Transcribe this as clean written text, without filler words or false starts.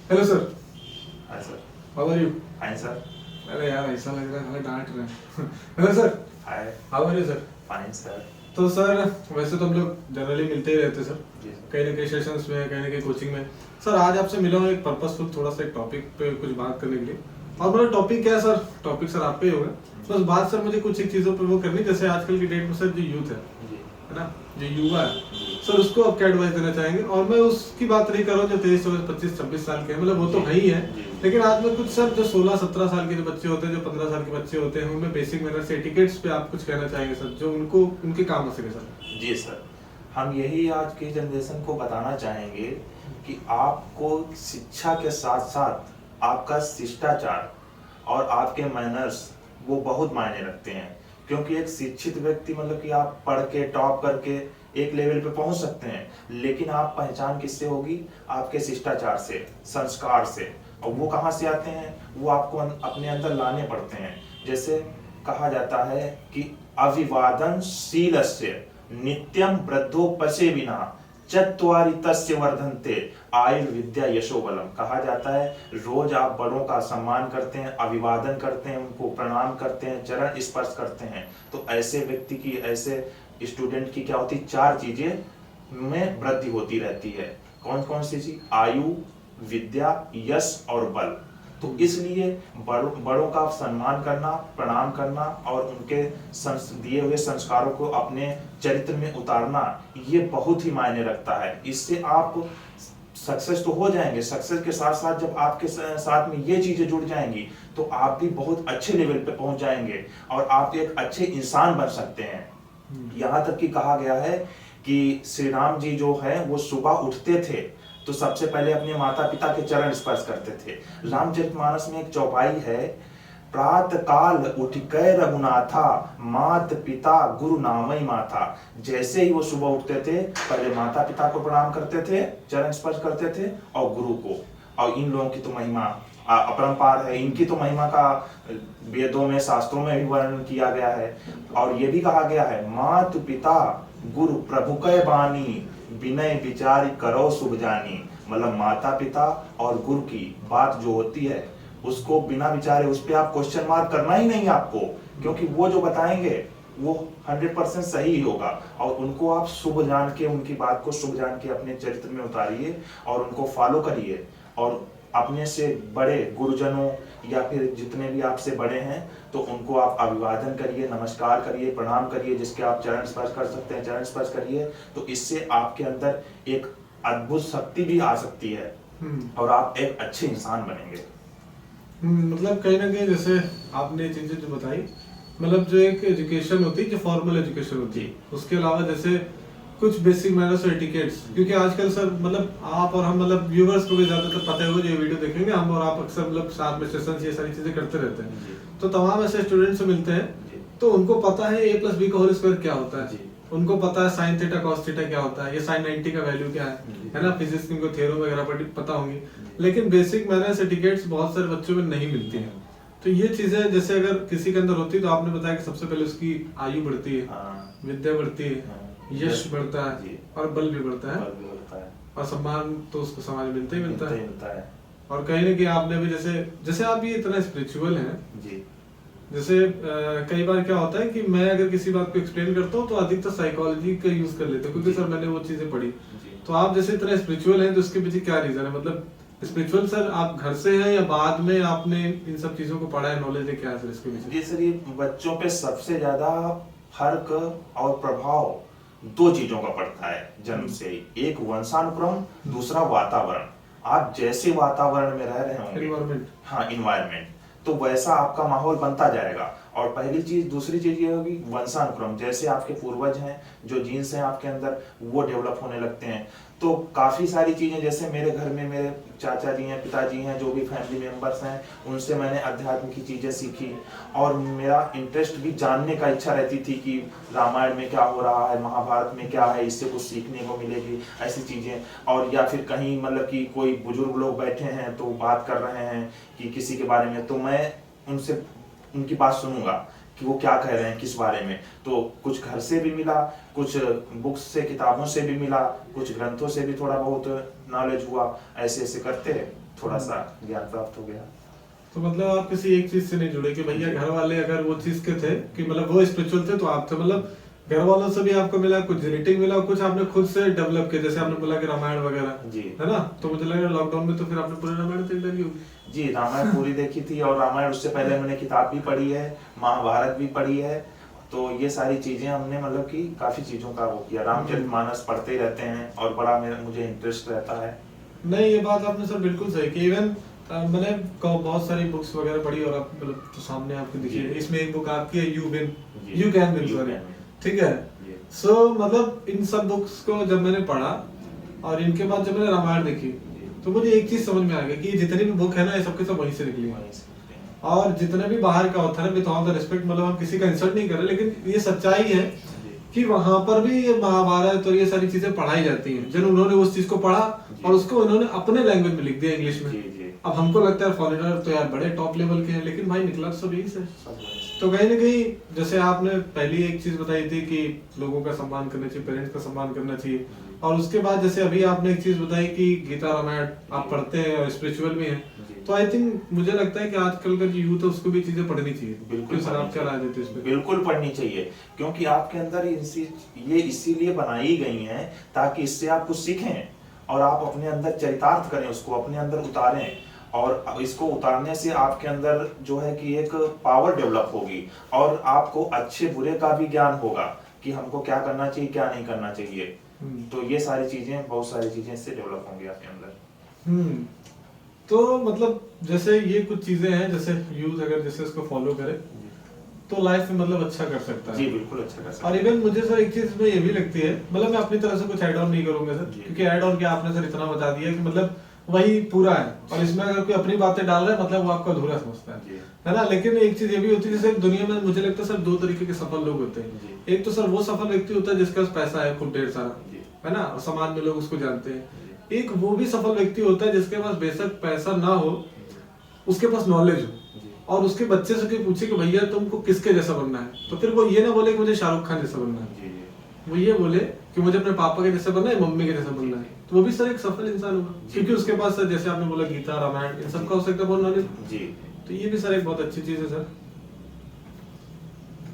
Hello sir. Hi sir. How are you? Fine sir. अरे यार ऐसा लग रहा है हमें डांट रहे हैं। Hello sir. Hi. How are you sir? Fine sir. तो सर वैसे तो हम लोग जनरली मिलते ही रहते हैं सर, जी सर। कहीं ना कहीं सेशंस में, कहीं ना कहीं कोचिंग में। सर आज आपसे मिला हूँ एक पर्पसफुल थोड़ा सा एक टॉपिक पे कुछ बात करने के लिए। और मेरा टॉपिक क्या है सर? टॉपिक सर आप पे ही होगा। बस बात सर मुझे कुछ एक चीज़ों पर वो करनी, जैसे आजकल की डेट में सर जो यूथ जी है ना, जो युवा है जी सर, उसको आप क्या एडवाइस देना चाहेंगे? और मैं उसकी बात नहीं कर रहा हूँ जो 23 25 26 साल के हैं, मतलब वो तो है ही है। जी लेकिन आज में कुछ सर जो 16 17 साल के जो बच्चे होते हैं, जो 15 साल के बच्चे होते हैं, उनमें बेसिक मैनर्स एटिकेट्स पे आप कुछ कहना चाहेंगे सर, जो उनको उनके काम आ सके सर? जी सर। हम यही आज की जनरेशन को बताना चाहेंगे कि आपको शिक्षा के साथ साथ आपका शिष्टाचार और आपके मैनर्स वो बहुत मायने रखते हैं। क्योंकि एक शिक्षित व्यक्ति मतलब कि आप पढ़ के टॉप करके एक लेवल पे पहुंच सकते हैं, लेकिन आप पहचान किससे होगी? आपके शिष्टाचार से, संस्कार से। और वो कहाँ से आते हैं? वो आपको अपने अंदर लाने पड़ते हैं। जैसे कहा जाता है कि अभिवादनशीलस्य नित्यम वृद्धोपचे विना चत्वारि तस्य वर्धन्ते आयुर्विद्या यशो बलम। कहा जाता है रोज आप बड़ों का सम्मान करते हैं, अभिवादन करते हैं, उनको प्रणाम करते हैं, चरण स्पर्श करते हैं, तो ऐसे व्यक्ति की, ऐसे स्टूडेंट की क्या होती? 4 चीजें में वृद्धि होती रहती है। कौन कौन सी चीज? आयु, विद्या, यश और बल। तो इसलिए बड़ों का सम्मान करना, प्रणाम करना और उनके दिए हुए संस्कारों को अपने चरित्र में उतारना, ये बहुत ही मायने रखता है। इससे आप सक्सेस तो हो जाएंगे, सक्सेस के साथ साथ जब आपके साथ में ये चीजें जुड़ जाएंगी तो आप भी बहुत अच्छे लेवल पे पहुंच जाएंगे और आप एक अच्छे इंसान बन सकते हैं। यहाँ तक कि कहा गया है कि श्री राम जी जो है वो सुबह उठते थे तो सबसे पहले अपने माता पिता के चरण स्पर्श करते थे। रामचरितमानस में एक चौपाई है, प्रात काल उठकै रघुनाथा मात पिता गुरु नामई माथा। जैसे ही वो सुबह उठते थे पहले माता पिता को प्रणाम करते थे, चरण स्पर्श करते थे, और गुरु को। और इन लोगों की तो महिमा अपरंपार है, इनकी तो महिमा का वेदों में, शास्त्रों में भी वर्णन किया गया है। और ये भी कहा गया है, मात पिता गुरु प्रभु कै बानी विनय विचार करो शुभ जानी। मतलब माता पिता और गुरु की बात जो होती है उसको बिना विचारे उस पर आप क्वेश्चन मार्क करना ही नहीं आपको, क्योंकि वो जो बताएंगे वो 100% सही ही होगा। और उनको आप शुभ जान के, उनकी बात को शुभ जान के अपने चरित्र में उतारिए और उनको फॉलो करिए। और अपने से बड़े गुरुजनों या फिर जितने भी आपसे बड़े हैं तो उनको आप अभिवादन करिए, नमस्कार करिए, प्रणाम करिए। जिसके आप चरण स्पर्श कर सकते हैं चरण स्पर्श करिए। तो इससे आपके अंदर एक अद्भुत शक्ति भी आ सकती है और आप एक अच्छे इंसान बनेंगे। मतलब कहीं ना कहीं जैसे आपने चीजें जो बताई, मतलब जो एक एजुकेशन होती है, जो फॉर्मल एजुकेशन होती है, उसके अलावा जैसे कुछ बेसिक मैनर्स और एटिकेट्स, क्योंकि आजकल सर मतलब आप और हम, मतलब व्यूअर्स को भी ज्यादातर पता है, वो जो वीडियो देखेंगे हम और आप अक्सर मतलब साथ में सेशंस ये सारी चीजें करते रहते हैं। तो तमाम ऐसे स्टूडेंट्स से मिलते हैं तो उनको पता है a+b² क्या होता है, उनको पता है sin थीटा cos थीटा क्या होता है, ये sin 90 का वैल्यू क्या है ना, फिजिक्स की उनको थ्योरम वगैरह पता होंगी। लेकिन बेसिक मैनर्स एटिकेट्स बहुत सारे बच्चों में नहीं मिलती हैं। तो ये चीजें जैसे अगर किसी के अंदर होती है तो आपने बताया कि सबसे पहले उसकी आयु बढ़ती है, विद्या बढ़ती है, यश बढ़ता है और बल भी बढ़ता है, और सम्मान तो उसको समाज मिलता ही मिलता है। और कहीं ना कहीं आपने भी जैसे आप ये इतना स्पिरिचुअल हैं जी। जैसे कई बार क्या होता है कि मैं अगर किसी बात को एक्सप्लेन करता हूँ तो अधिकतर साइकोलॉजी का यूज कर लेते हैं, क्योंकि सर मैंने वो चीजें पढ़ी। तो आप जैसे इतना स्पिरिचुअल हैं तो उसके पीछे क्या रीजन है? मतलब स्पिरिचुअल सर आप घर से हैं या बाद में आपने इन सब चीजों को पढ़ा है, नॉलेज है, क्या है सर इसके पीछे? जी सर, ये बच्चों पे सबसे ज्यादा फर्क और प्रभाव 2 चीजों का पड़ता है जन्म से ही। एक वंशानुक्रम, दूसरा वातावरण। आप जैसे वातावरण में रह रहे होंगे, एनवायरमेंट, हाँ इन्वायरमेंट, तो वैसा आपका माहौल बनता जाएगा। और पहली चीज, दूसरी चीज ये होगी वंशानुक्रम। जैसे आपके पूर्वज हैं, जो जीन्स हैं आपके अंदर, वो डेवलप होने लगते हैं। तो काफी सारी चीजें, जैसे मेरे घर में मेरे चाचा जी हैं, पिताजी हैं, जो भी फैमिली मेंबर्स हैं, उनसे मैंने अध्यात्म की चीजें सीखी। और मेरा इंटरेस्ट भी जानने का इच्छा रहती थी कि रामायण में क्या हो रहा है, महाभारत में क्या है, इससे कुछ सीखने को मिलेगी, ऐसी चीजें। और या फिर कहीं मतलब कि कोई बुजुर्ग लोग बैठे हैं तो बात कर रहे हैं कि किसी के बारे में, तो मैं उनसे उनकी बात सुनूंगा कि वो क्या कह रहे हैं किस बारे में। तो कुछ घर से भी मिला, कुछ बुक्स से किताबों से भी मिला, कुछ ग्रंथों से भी थोड़ा बहुत नॉलेज हुआ, ऐसे ऐसे करते थोड़ा सा ज्ञान प्राप्त हो गया। तो मतलब आप किसी एक चीज से नहीं जुड़े कि भैया घर वाले अगर वो चीज के थे कि मतलब वो स्पिरिचुअल थे तो आप थे, मतलब घर वालों से भी आपको मिला, कुछ जेनेटिक मिला, कुछ आपने खुद से डेवलप किया, जैसे आपने बोला कि रामायण वगैरह जी है ना। तो मुझे लग रहा है लॉकडाउन में तो फिर आपने पूरे रामायण देख डाली होगी। जी, रामायण पूरी देखी थी, और रामायण उससे पहले मैंने किताब भी पढ़ी है, महाभारत भी पढ़ी है। तो ये सारी चीजें हमने मतलब कि काफी चीजों का वो किया, रामचरितमानस पढ़ते ही रहते हैं और बड़ा मुझे इंटरेस्ट रहता है। नहीं ये बात आपने सर बिल्कुल सही की। इवन मैंने बहुत सारी बुक्स वगैरह पढ़ी और आप मतलब तो सामने आपको दिखी है, इसमें एक बुक आपकी है you win, you can win, sorry, ठीक है। सो मतलब इन सब बुक्स को जब मैंने पढ़ा और इनके बाद जब मैंने रामायण देखी तो मुझे एक चीज समझ में आ गया कि जितनी भी बुक है ना ये सबके सब वहीं से निकली है। और जितने भी बाहर का ऑथर है, विद ऑल द रिस्पेक्ट, मतलब हम किसी का इंसल्ट नहीं कर रहे, लेकिन ये सच्चाई है कि वहां पर भी ये महाभारत और ये सारी चीजें पढ़ाई जाती हैं। जब उन्होंने उस चीज को पढ़ा और उसको उन्होंने अपने लैंग्वेज में लिख दिया, इंग्लिश में। अब हमको लगता है फॉरेनर तो यार बड़े टॉप लेवल के हैं, लेकिन भाई निकला तो सब यही से। तो कहीं ना कहीं जैसे आपने पहली एक चीज बताई थी कि लोगों का सम्मान करना चाहिए, पेरेंट्स का सम्मान करना चाहिए, और उसके बाद जैसे अभी आपने एक चीज बताई कि गीता रामायण आप पढ़ते हैं और स्पिरिचुअल भी हैं, तो आई थिंक मुझे लगता है कि आजकल का जो यूथ है उसको भी चीजें पढ़नी चाहिए। बिल्कुल सर आप क्या राय देते हैं इस पे? बिल्कुल पढ़नी चाहिए, क्योंकि आपके अंदर ये इसीलिए बनाई गई हैं ताकि इससे आप कुछ सीखें और आप अपने अंदर चरितार्थ करें, उसको अपने अंदर उतारें, और इसको उतारने से आपके अंदर जो है कि एक पावर डेवलप होगी और आपको अच्छे बुरे का भी ज्ञान होगा कि हमको क्या करना चाहिए क्या नहीं करना चाहिए। तो ये सारी चीजें, बहुत सारी चीजें इससे डेवलप होंगी आपके अंदर। तो मतलब जैसे ये कुछ चीजें हैं, जैसे यूथ अगर जैसे इसको फॉलो करे तो लाइफ में मतलब अच्छा कर सकता है। जी बिल्कुल अच्छा कर सकता है। और इवन मुझे सर एक चीज इसमें ये भी लगती है, मतलब मैं अपनी तरफ से कुछ ऐड ऑन नहीं करूंगा सर, क्योंकि ऐड ऑन क्या आपने सर इतना बता दिया कि मतलब वही पूरा है, और इसमें अगर कोई अपनी बातें डाल रहा है मतलब वो आपको अधूरा समझता है ना। लेकिन एक चीज ये भी होती है, जैसे दुनिया में मुझे लगता है सर दो तरीके के सफल लोग होते हैं। एक तो सर वो सफल व्यक्ति होता है जिसके पास पैसा है खूब ढेर सारा, है ना, और समाज में लोग उसको जानते हैं। एक वो भी सफल व्यक्ति होता है जिसके पास बेशक पैसा ना हो, उसके पास नॉलेज हो, और उसके बच्चे से कोई पूछे कि भैया तुमको किसके जैसा बनना है, तो फिर वो ये ना बोले कि मुझे शाहरुख खान जैसा बनना है, वो ये बोले कि मुझे अपने पापा के जैसा बनना है, मम्मी के जैसा बनना है। तो वो भी सर एक सफल इंसान होगा, क्योंकि उसके पास सर जैसे आपने बोला गीता रामायण इन सबका हो सकता है बहुत नॉलेज। तो ये भी सर एक बहुत अच्छी चीज है सर।